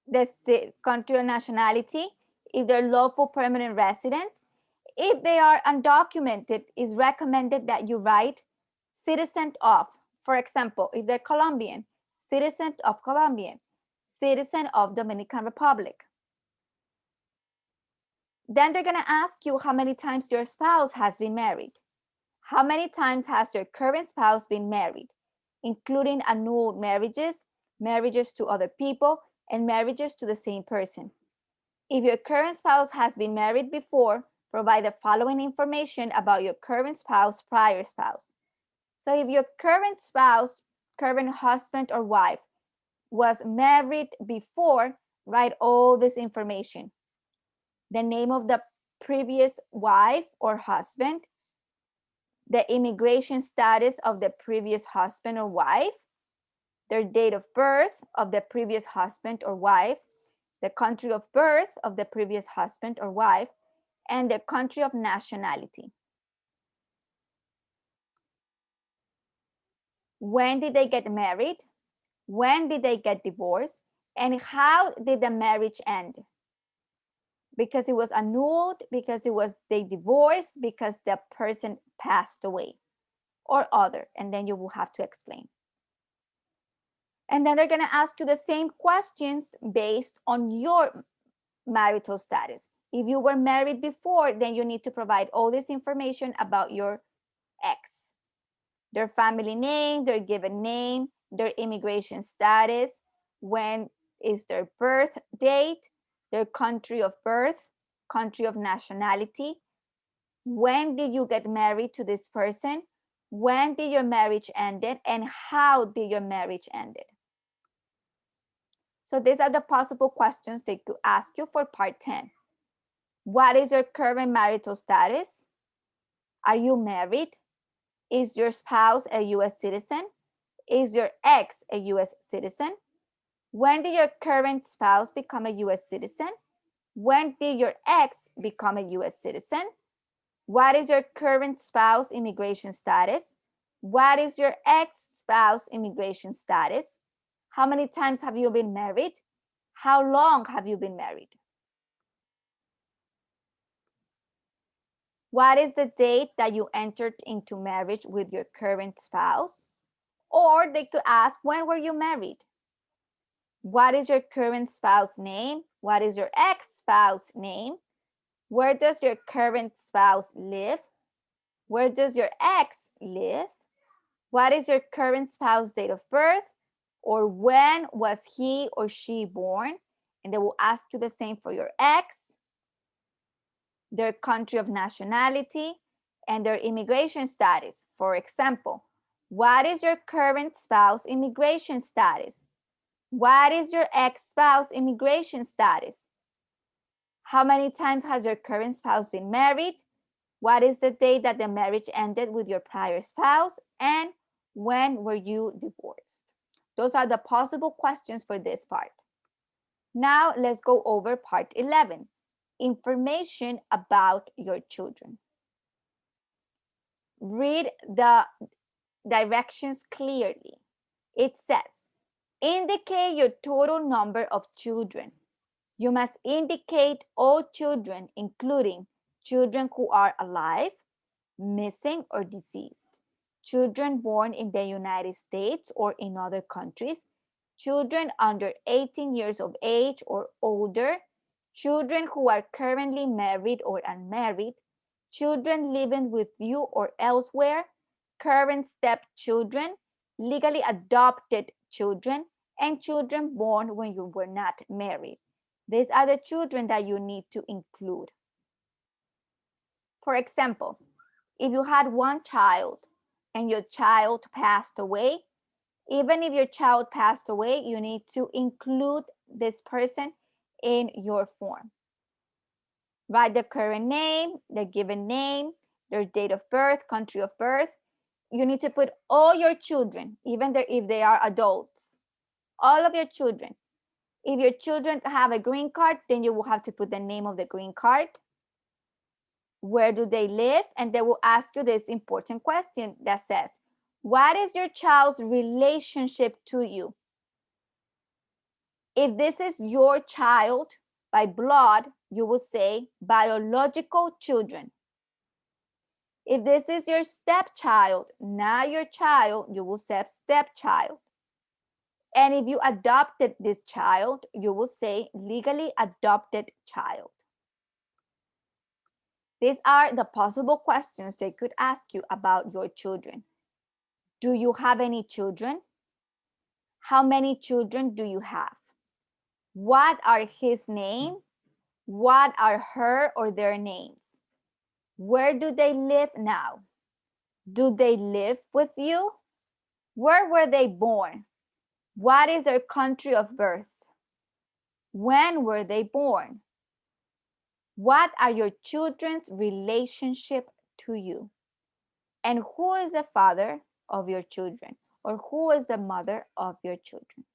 the country or nationality, if they're lawful permanent residents. If they are undocumented, it's recommended that you write citizen of. For example, if they're Colombian, citizen of Colombian, citizen of Dominican Republic. Then they're going to ask you how many times your spouse has been married. How many times has your current spouse been married, including annulled marriages, marriages to other people, and marriages to the same person. If your current spouse has been married before, provide the following information about your current spouse, prior spouse. So if your current spouse, current husband or wife was married before, write all this information. The name of the previous wife or husband, the immigration status of the previous husband or wife, their date of birth of the previous husband or wife, the country of birth of the previous husband or wife, and the country of nationality. When did they get married? When did they get divorced? And how did the marriage end? Because it was annulled, because they divorced, because the person passed away, or other, and then you will have to explain. And then they're going to ask you the same questions based on your marital status. If you were married before, then you need to provide all this information about your ex, their family name, their given name, their immigration status, when is their birth date, their country of birth, country of nationality, when did you get married to this person, when did your marriage ended, and how did your marriage ended. So these are the possible questions they could ask you for part 10. What is your current marital status? Are you married? Is your spouse a US citizen? Is your ex a US citizen? When did your current spouse become a US citizen? When did your ex become a US citizen? What is your current spouse immigration status? What is your ex-spouse immigration status? How many times have you been married? How long have you been married? What is the date that you entered into marriage with your current spouse? Or they could ask, when were you married? What is your current spouse name? What is your ex-spouse name? Where does your current spouse live? Where does your ex live? What is your current spouse date of birth? Or when was he or she born? And they will ask you the same for your ex, their country of nationality, and their immigration status. For example, what is your current spouse immigration status? What is your ex-spouse immigration status? How many times has your current spouse been married? What is the date that the marriage ended with your prior spouse? And when were you divorced? Those are the possible questions for this part. Now let's go over part 11, information about your children. Read the directions clearly. It says, indicate your total number of children. You must indicate all children, including children who are alive, missing, or deceased, children born in the United States or in other countries, children under 18 years of age or older, children who are currently married or unmarried, children living with you or elsewhere, current stepchildren, legally adopted children, and children born when you were not married. These are the children that you need to include. For example, if you had one child and your child passed away, even if your child passed away, you need to include this person in your form. Write the current name, the given name, their date of birth, country of birth. You need to put all your children, even if they are adults, all of your children. If your children have a green card, then you will have to put the name of the green card. Where do they live? And they will ask you this important question that says, what is your child's relationship to you? If this is your child by blood, you will say biological children. If this is your stepchild, not your child, you will say stepchild. And if you adopted this child, you will say legally adopted child. These are the possible questions they could ask you about your children. Do you have any children? How many children do you have? What are his name? What are her or their names? Where do they live now? Do they live with you? Where were they born? What is their country of birth? When were they born? What are your children's relationship to you? And who is the father of your children? Or who is the mother of your children?